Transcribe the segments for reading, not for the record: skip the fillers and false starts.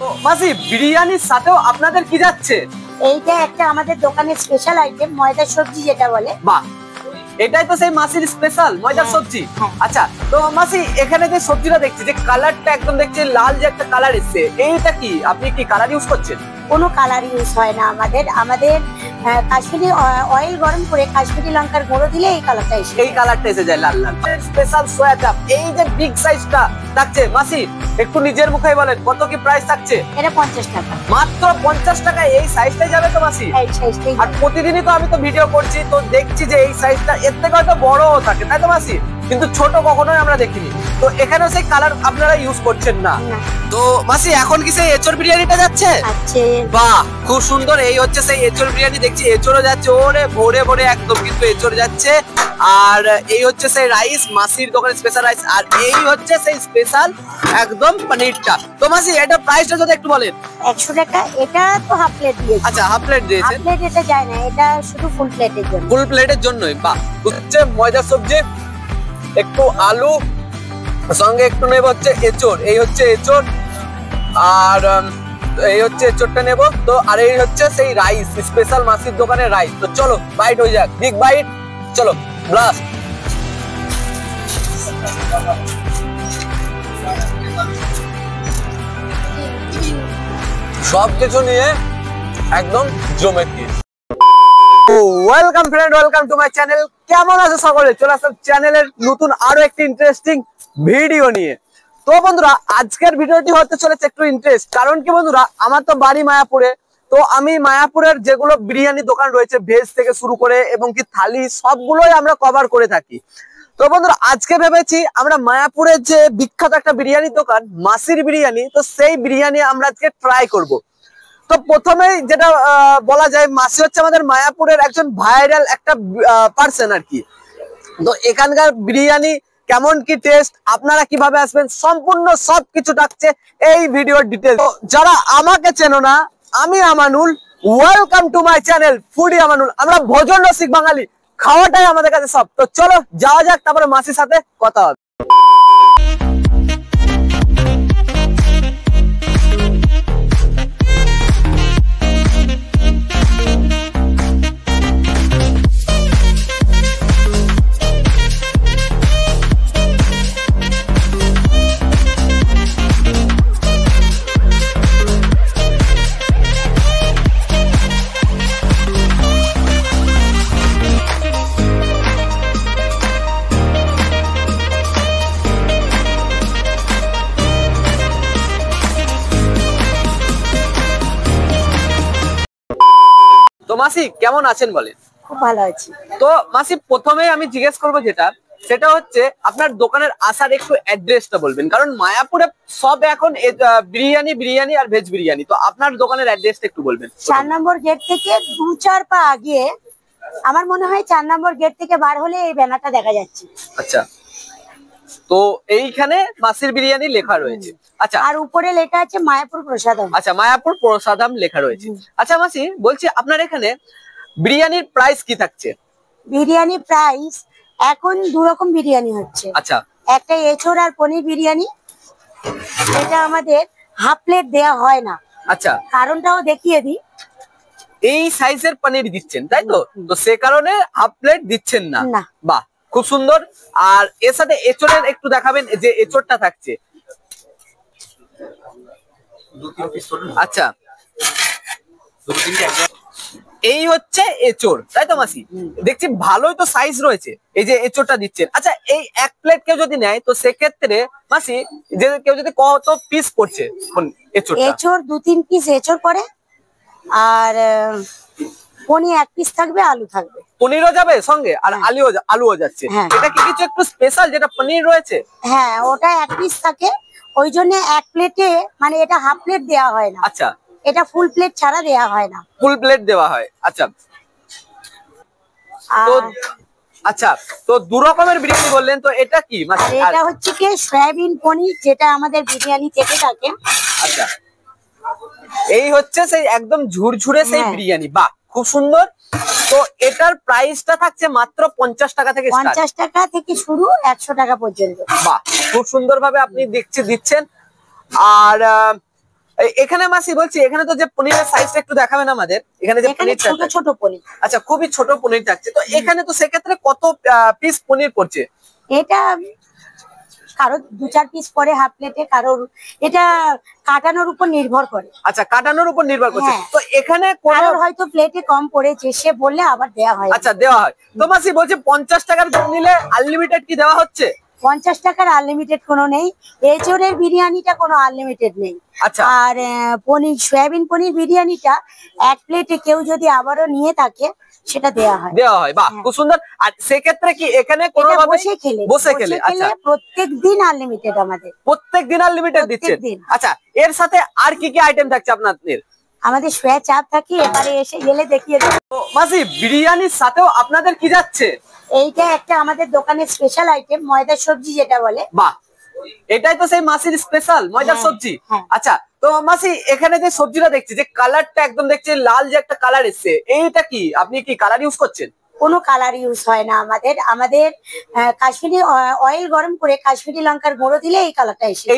তো মাসি বিরিয়ানির সাথেও আপনাদের কি যাচ্ছে? এইটা একটা আমাদের দোকানের স্পেশাল আইটেম, ময়দার সবজি যেটা বলে। বাহ, এটাই তো সেই মাসির স্পেশাল ময়দার সবজি। আচ্ছা, তো মাসি এখানে যে সবজিটা দেখছি, যে কালারটা একদম দেখছি লাল, যে একটা কালার এসছে, এইটা কি আপনি কি কালার ইউজ করছেন? কোনো কালার ইউজ হয় না আমাদের কাশ্মীরি অয়েল গরম করে কাশ্মীরি লঙ্কার গুঁড়ো দিলে এই কালারটা এসে এই কালারটা এসে যায় লাল লাল। স্পেশাল সোয়া চাপ, এই যে বিগ সাইজটা থাকছে, মাসি একটু নিজের মুখে বলেন কত কি প্রাইস থাকছে? এটা 50 টাকা, মাত্র 50 টাকায় এই সাইজটাই যাবে তো মাসি? এই সাইজটাই। আর প্রতিদিনই তো আমি তো ভিডিও করছি, তো দেখছি যে এই সাইজটা এর থেকে হয়তো বড়ও থাকে, তাই তো মাসি? কিন্তু ছোট কখনোই আমরা দেখিনি। তো এখানেও সেই কালার আপনারা ইউজ করছেন না। তো মাসি এখন কি সেই এঁচড় বিরিয়ানিটা যাচ্ছে? বাহ, খুব সুন্দর। এই হচ্ছে সেই এঁচড় বিরিয়ানি, দেখছি এঁচড়ও যাচ্ছে, ওরে ভরে ভরে একদম কিন্তু এঁচড় যাচ্ছে। আর এই হচ্ছে সেই রাইস, মাসির দোকানের স্পেশাল রাইস। আর এই হচ্ছে সেই স্পেশাল একদম পনিরটা। তো মাসি এটা প্রাইসটা যদি একটু বলেন। 100 টাকা। এটা তো হাফ প্লেট দিয়েছে। আচ্ছা, হাফ প্লেট দিয়েছে। হাফ প্লেট এটা যায় না, এটা শুধু ফুল প্লেটের জন্য। ফুল প্লেটের জন্যই। বাহ, হচ্ছে ময়দার সবজি, একটু আলু, সঙ্গে একটু নেব হচ্ছে এঁচড়। এই হচ্ছে এঁচড়, আর এই হচ্ছে এঁচড়টা নেব তো। আর এই হচ্ছে সেই রাইস, স্পেশাল মাসির দোকানের রাইস। তো চলো বাইট হয়ে যাক, বিগ বাইট, চলো ব্লাস্ট। সবকিছু নিয়ে একদম জমে কি। Welcome friend, welcome to my channel. কেমন আছো সকলে? চলে আসলাম চ্যানেলের নতুন আরো একটি ইন্টারেস্টিং ভিডিও নিয়ে। তো বন্ধুরা, আজকের ভিডিওটি হতে চলেছে একটু ইন্টারেস্ট। কারণ কি বন্ধুরা, আমার তো বাড়ি মায়াপুরে। তো আমি মায়াপুরের যেগুলো বিরিয়ানি দোকান রয়েছে, ভেজ থেকে শুরু করে এবং কি থালি, সবগুলোই আমরা কভার করে থাকি। তো বন্ধুরা, আজকে ভেবেছি আমরা মায়াপুরের যে বিখ্যাত একটা বিরিয়ানি দোকান মাসির বিরিয়ানি, তো সেই বিরিয়ানি আমরা আজকে ট্রাই করব। তো প্রথমেই যেটা বলা যায়, মাসি হচ্ছে আমাদের মায়াপুরের একজন ভাইরাল একটা পার্সন আর কি। তো এখানকার বিরিয়ানি কেমন কি টেস্ট, আপনারা কিভাবে আসবেন, সম্পূর্ণ সবকিছু থাকছে এই ভিডিওর ডিটেইলস। তো যারা আমাকে চেনো না, আমি আমানুল, welcome to my channel foodie আমানুল। আমরা ভোজন রসিক বাঙালি, খাওয়াটাই আমাদের কাছে সব। তো চলো যাওয়া যাক, তারপরে মাসির সাথে কথা হবে। তো মাসি কেমন আছেন বলেন? খুব ভালো আছি। তো মাসি প্রথমে আমি জিজ্ঞেস করবো সেটা হচ্ছে আপনার দোকানের আসার একটু অ্যাড্রেসটা বলবেন। কারণ মায়াপুরে সব এখন বিরিয়ানি আর ভেজ বিরিয়ানি। তো আপনার দোকানের অ্যাড্রেসটা একটু বলবেন। 4 নম্বর গেট থেকে 2-4 পা আগিয়ে, আমার মনে হয় 4 নম্বর গেট থেকে বার হলে এই ব্যানারটা দেখা যাচ্ছে। আচ্ছা, তো এইখানে মাসির বিরিয়ানি লেখা রয়েছে। আচ্ছা, আর উপরে লেখা আছে মায়াপুর প্রসাদম। আচ্ছা, মায়াপুর প্রসাদম লেখা রয়েছে। আচ্ছা মাসি, বলছি আপনার এখানে বিরিয়ানির প্রাইস কি থাকছে? বিরিয়ানি প্রাইস এখন 2 রকম বিরিয়ানি হচ্ছে। আচ্ছা, একটা এঁচড় আর পনির বিরিয়ানি। এটা আমাদের হাফ প্লেট দেয়া হয় না। আচ্ছা, কারণটাও দেখিয়ে দিই। এই সাইজের পনির দিচ্ছেন তাই তো? তো সে কারণে হাফ প্লেট দিচ্ছেন না। বাহ, খুব সুন্দর। আর এর সাথে এঁচড়ের একটু দেখাবেন, যে এঁচড়টা থাকছে। আচ্ছা, এই হচ্ছে এঁচড় তাই তো মাসি? দেখছি ভালোই তো সাইজ রয়েছে, এই যে এঁচড়টা দিচ্ছেন। আচ্ছা, এই এক প্লেট কেউ যদি নেয়, তো সেক্ষেত্রে মাসি যে কেউ যদি কত পিস পড়ছে এঁচড়? 2-3 পিস এঁচড় পড়ে, আর পনির 1 পিস থাকবে, আলু থাকবে। পনিরও যাবে সঙ্গে, আর আলুও যাচ্ছে। এটা কি কিছু একটু স্পেশাল যেটা পনির রয়েছে? হ্যাঁ, ওটা 1 পিস থাকে, ওই জন্য এক প্লেটে, মানে এটা হাফ প্লেট দেওয়া হয় না। আচ্ছা, এটা ফুল প্লেট ছাড়া দেওয়া হয় না। ফুল প্লেট দেওয়া হয়। আচ্ছা, তো আচ্ছা, তো 2 রকমের বিরিয়ানি বললেন, তো এটা কি? এটা হচ্ছে কি সয়াবিন পনির, যেটা আমাদের বিরিয়ানি থেকে থাকে। আচ্ছা, এই হচ্ছে সেই একদম ঝুরঝুরে সেই বিরিয়ানি। বাহ, খুব সুন্দর। তো এটার প্রাইসটা থাকছে মাত্র 50 টাকা থেকে। 50 টাকা থেকে শুরু, 100 টাকা পর্যন্ত। বাহ, খুব সুন্দর ভাবে আপনি দিচ্ছেন। আর এখানে মাসি বলছি, এখানে তো যে পনিরের সাইজটা একটু দেখাবেন আমাদের, এখানে যে পনির ছোট ছোট পনির। আচ্ছা, খুবই ছোট পনির থাকছে। তো এখানে তো সেক্ষেত্রে কত পিস পনির পড়ছে? এটা কারো 2-4 পিস পরে হাফ প্লেটে, কারোর এটা কাটানোর উপর নির্ভর করে। আচ্ছা, কাটানোর উপর নির্ভর করছে। তো এখানে কারোর হয়তো প্লেটে কম পড়েছে, সে বললে আবার দেওয়া হয়। আচ্ছা, দেওয়া হয়। তো মাসি বলছে 50 টাকার নিলে আনলিমিটেড কি দেওয়া হচ্ছে? 50 টাকার আনলিমিটেড কোনো নেই। এঁচোড়ের বিরিয়ানিটা কোনো আনলিমিটেড নেই। আচ্ছা। আর পনির, সয়াবিন পনির বিরিয়ানিটা এক প্লেটে কেউ যদি আবারও নিয়ে থাকে সেটা দেওয়া হয়। বাহ, খুব সুন্দর। আর সেক্ষেত্রে কি এখানে কোনোভাবে বসে খেলে আচ্ছা, প্রত্যেকদিন আনলিমিটেড, আমাদের প্রত্যেকদিন আনলিমিটেড দিচ্ছেন। আচ্ছা, এর সাথে আর কি কি আইটেম থাকছে আপনাদের? আমাদের সোয়া চাপ থাকে, এবারে এসে গেলে দেখিয়ে দেব। মাসি, বিরিয়ানির সাথেও আপনাদের কি যাচ্ছে? এইটা একটা আমাদের দোকানের স্পেশাল আইটেম, ময়দার সবজি যেটা বলে। বাহ, এটাই তো সেই মাসির স্পেশাল ময়দার সবজি। আচ্ছা, তো মাসি এখানে যে সবজিটা দেখছি, যে কালারটা একদম দেখছি লাল, যে একটা কালার এসছে, এইটা কি আপনি কি কালার ইউজ করছেন? কোনো কালার ইউজ হয় না আমাদের কাশ্মীরি অয়েল গরম করে কাশ্মীরি লঙ্কার গুঁড়ো দিলে এই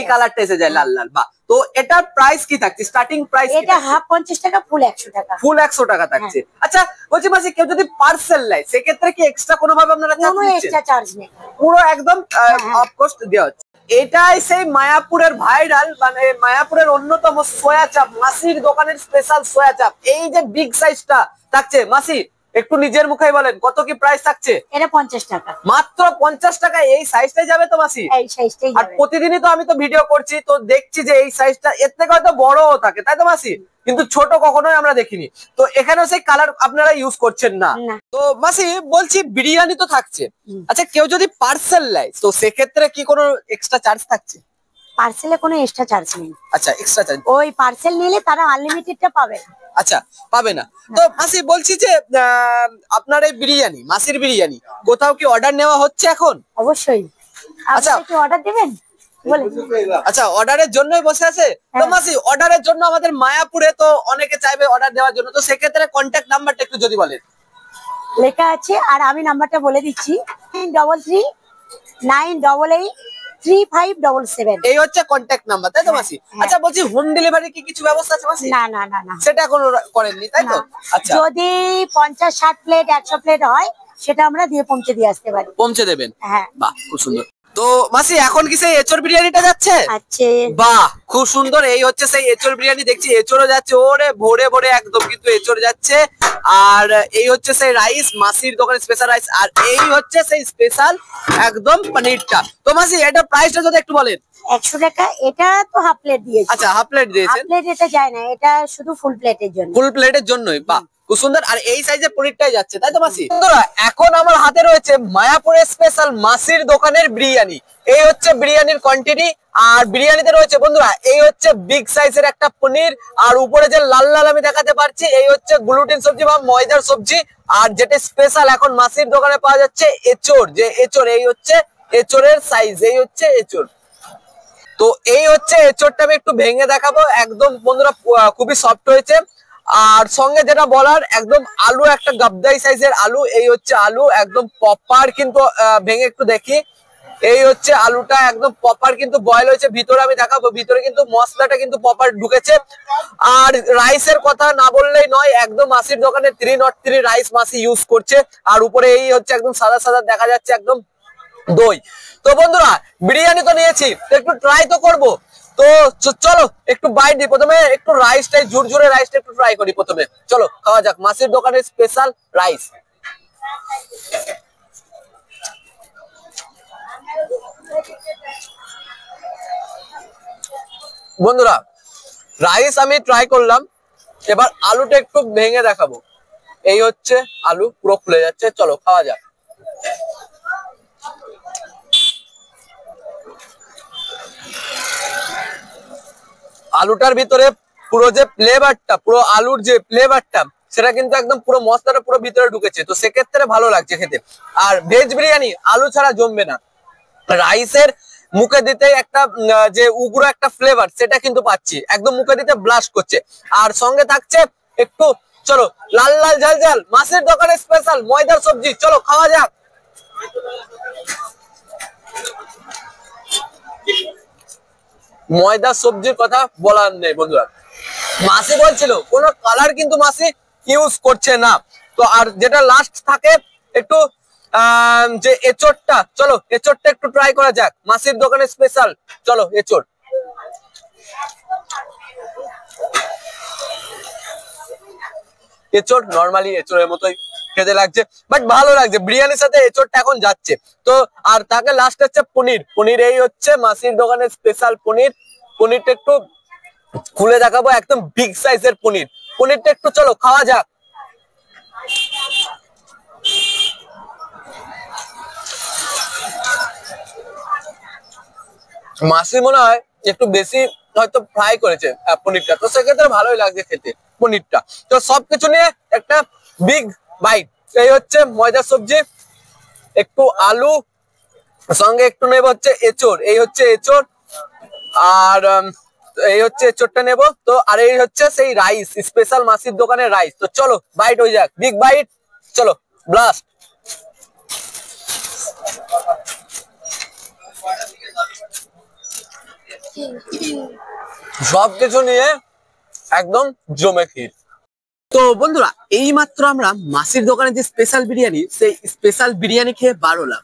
কালারটা এসে যায় লাল লাল। বাহ, তো এটার প্রাইস কি থাকছে? স্টার্টিং প্রাইস এটা হাফ 50 টাকা, ফুল 100 টাকা। ফুল 100 টাকা থাকছে। আচ্ছা, বলছি মাসি, কেউ যদি পার্সেল নেয় সেক্ষেত্রে কি এক্সট্রা কোনো ভাবে আপনারা চার্জ দিচ্ছেন? কোনো এক্সট্রা চার্জ নেই, পুরো একদম অফ কস্ট দেওয়া হচ্ছে। এটাই সেই মায়াপুরের ভাইরাল, মানে মায়াপুরের অন্যতম সোয়া চাপ, মাসির দোকানের স্পেশাল সোয়া চাপ। এই যে বিগ সাইজটা থাকছে, মাসি একটু নিজের মুখেই বলেন কত কি প্রাইস থাকছে? এটা 50 টাকা, মাত্র 50 টাকা। এই সাইজটাই যাবে তো মাসি? এই সাইজটাই যাবে। আর প্রতিদিনই তো আমি তো ভিডিও করছি, তো দেখছি যে এই সাইজটা এর থেকে হয়তো বড়ও থাকে, তাই তো মাসি? কিন্তু ছোট কখনোই আমরা দেখিনি। তো এখানেও সেই কালার আপনারা ইউজ করছেন না। তো মাসি বলছি, বিরিয়ানি তো থাকছে। আচ্ছা, কেউ যদি পার্সেল নেয় তো সেক্ষেত্রে কি কোনো এক্সট্রা চার্জ থাকছে? পার্সেলে কোনো এক্সট্রা চার্জ নেই। আচ্ছা, এক্সট্রা চার্জ ওই পার্সেল নিলে তারা আনলিমিটেডটা পাবে না। আচ্ছা, পাবে না। তো মাসি বলছি যে আপনার এই বিরিয়ানি, মাসির বিরিয়ানি কোথাও কি অর্ডার নেওয়া হচ্ছে এখন? অবশ্যই। আচ্ছা, কি অর্ডার দিবেন? আচ্ছা, অর্ডারের জন্যই বসে আছে। তো মাসি, অর্ডারের জন্য আমাদের মায়াপুরে তো অনেকে চাইবে অর্ডার দেওয়ার জন্য, তো সেক্ষেত্রে কন্ট্যাক্ট নাম্বারটা একটু যদি বলেন। লেখা আছে, আর আমি নাম্বারটা বলে দিচ্ছি, 9339883577। এই হচ্ছে কন্ট্যাক্ট নাম্বার, তাই তো মাসি? আচ্ছা, বলছি হোম ডেলিভারি কি কিছু ব্যবস্থা আছে মাসি? না না না না, সেটা এখনো করেননি, তাই তো? আচ্ছা, যদি 50-60 প্লেট 100 প্লেট হয় সেটা আমরা দিয়ে পৌঁছে দিয়ে আসতে পারি। পৌঁছে দেবেন? হ্যাঁ। বাহ, খুব সুন্দর। তো মাসি, এখন কি সেই এঁচড় বিরিয়ানিটা যাচ্ছে? আচ্ছা, বাহ, খুব সুন্দর। এই হচ্ছে সেই এঁচড় বিরিয়ানি, দেখছি এঁচড়ও যাচ্ছে, ওরে ভরে ভরে একদম কিন্তু এঁচড় যাচ্ছে। আর এই হচ্ছে সেই রাইস, মাসির দোকানের স্পেশাল রাইস। আর এই হচ্ছে সেই স্পেশাল একদম পনিরটা। তো মাসি, এটা প্রাইসটা যদি একটু বলেন। 100 টাকা। এটা তো হাফ প্লেট দিয়েছি। আচ্ছা, হাফ প্লেট দিয়েছেন। হাফ প্লেট এটা যায় না, এটা শুধু ফুল প্লেটের জন্য। ফুল প্লেটের জন্যই। বাহ, খুব সুন্দর। আর এই সাইজের পনিরটাই যাচ্ছে, তাই তো মাসি? বন্ধুরা, এখন আমার হাতে রয়েছে মায়াপুরের স্পেশাল মাসির দোকানের বিরিয়ানি। এই হচ্ছে বিরিয়ানির কোয়ান্টিটি। আর বিরিয়ানিতে রয়েছে বন্ধুরা, এই হচ্ছে বিগ সাইজের একটা পনির। আর উপরে যে লাল লাল আমি দেখাতে পারছি, এই হচ্ছে গ্লুটেন সবজি বা ময়দার সবজি। আর যেটা স্পেশাল এখন মাসির দোকানে পাওয়া যাচ্ছে এঁচড়, যে এঁচড়, এই হচ্ছে এঁচড়ের সাইজ, এই হচ্ছে এঁচড়। তো এই হচ্ছে এঁচড়টা আমি একটু ভেঙে দেখাবো। একদম বন্ধুরা খুবই সফট হয়েছে। আর সঙ্গে যেটা বলার, একদম আলু, একটা গাবদাই সাইজের আলু। এই হচ্ছে আলু একদম প্রপার, কিন্তু ভেঙে একটু দেখি। এই হচ্ছে আলুটা একদম প্রপার কিন্তু বয়েল হয়েছে। ভিতরে আমি দেখাবো, ভিতরে কিন্তু মশলাটা কিন্তু প্রপার ঢুকেছে। আর রাইসের কথা না বললেই নয়, একদম মাসির দোকানে 303 রাইস মাসি ইউজ করছে। আর উপরে এই হচ্ছে একদম সাদা সাদা দেখা যাচ্ছে একদম দই। তো বন্ধুরা, বিরিয়ানি তো নিয়েছি, তো একটু ট্রাই তো করবো। তো চলো একটু বাইট দিই। প্রথমে একটু রাইসটাই, ঝুরঝুরে রাইসটা একটু ট্রাই করি প্রথমে। চলো খাওয়া যাক মাসির দোকানের স্পেশাল রাইস। বন্ধুরা, রাইস আমি ট্রাই করলাম, এবার আলুটা একটু ভেঙে দেখাবো। এই হচ্ছে আলু, পুরো খুলে যাচ্ছে। চলো খাওয়া যাক। আলুটার ভিতরে পুরো যে ফ্লেভারটা, পুরো আলুর যে ফ্লেভারটা, সেটা কিন্তু একদম পুরো মশলাটা পুরো ভিতরে ঢুকেছে। তো সেক্ষেত্রে ভালো লাগছে খেতে। আর ভেজ বিরিয়ানি আলু ছাড়া জমবে না। রাইসের মুখে দিতে একটা যে উগ্র একটা ফ্লেভার, সেটা কিন্তু পাচ্ছি, একদম মুখে দিতে ব্লাস্ট করছে। আর সঙ্গে থাকছে একটু, চলো, লাল লাল ঝাল ঝাল মাসির দোকানের স্পেশাল ময়দার সবজি। চলো খাওয়া যাক। ময়দা সবজির কথা বলার নেই বন্ধুরা। মাসি বলছিল কোনো কালার কিন্তু মাসি ইউজ করছে না। তো আর যেটা লাস্ট থাকে একটু যে এচোরটা, চলো এচোরটা একটু ট্রাই করা যাক, মাসির দোকানে স্পেশাল। চলো এচোর, এচোর নরমালি এচোরের মতোই খেতে লাগছে, বাট ভালো লাগছে। বিরিয়ানির সাথে এচোরটা এখন যাচ্ছে। তো আর তাকে লাস্ট হচ্ছে পনির। পনির এই হচ্ছে মাসির দোকানের স্পেশাল পনির। পনিরটা একটু খুলে দেখাবো, একদম বিগ সাইজের পনির। পনিরটা একটু চলো খাওয়া যাক। মাসি মনে হয় একটু বেশি হয়তো ফ্রাই করেছে পনিরটা, তো সেক্ষেত্রে ভালোই লাগছে খেতে পনিরটা। তো সবকিছু নিয়ে একটা বিগ বাইট। এই হচ্ছে ময়দা সবজি, একটু আলু, সঙ্গে একটু নেব হচ্ছে এচোর। এই হচ্ছে এচোর, আর এই হচ্ছে এচোরটা নেব। তো আর এই হচ্ছে সেই রাইস, স্পেশাল মাসির দোকানের রাইস। তো চলো বাইট হয়ে যাক, বিগ বাইট, চলো ব্লাস্ট। সবকিছু নিয়ে একদম জমে ক্ষীর। তো বন্ধুরা এই মাত্র আমরা মাসির দোকানে যে স্পেশাল বিরিয়ানি, সেই স্পেশাল বিরিয়ানি খেয়ে বার হলাম।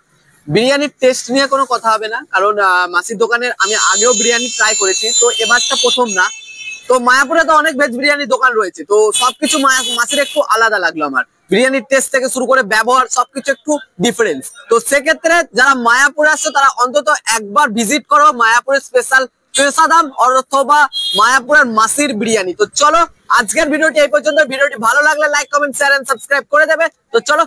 বিরিয়ানির টেস্ট নিয়ে কোনো কথা হবে না, কারণ মাসির দোকানের আমি আগেও বিরিয়ানি ট্রাই করেছি, তো এবারটা প্রথম না। তো মায়াপুরে তো অনেক ভেজ বিরিয়ানি দোকান রয়েছে, তো সবকিছু মাসির একটু আলাদা লাগলো আমার। বিরিয়ানির টেস্ট থেকে শুরু করে ব্যবহার সবকিছু একটু ডিফারেন্স। তো সেক্ষেত্রে যারা মায়াপুরে আসছে তারা অন্তত একবার ভিজিট করো মায়াপুরের স্পেশাল পেশাদাম অথবা মায়াপুরের মাসির বিরিয়ানি। তো চলো আজকের ভিডিওটি এই পর্যন্ত। ভিডিওটি ভালো লাগলে like, comment, share and subscribe করে দেবে। তো চলো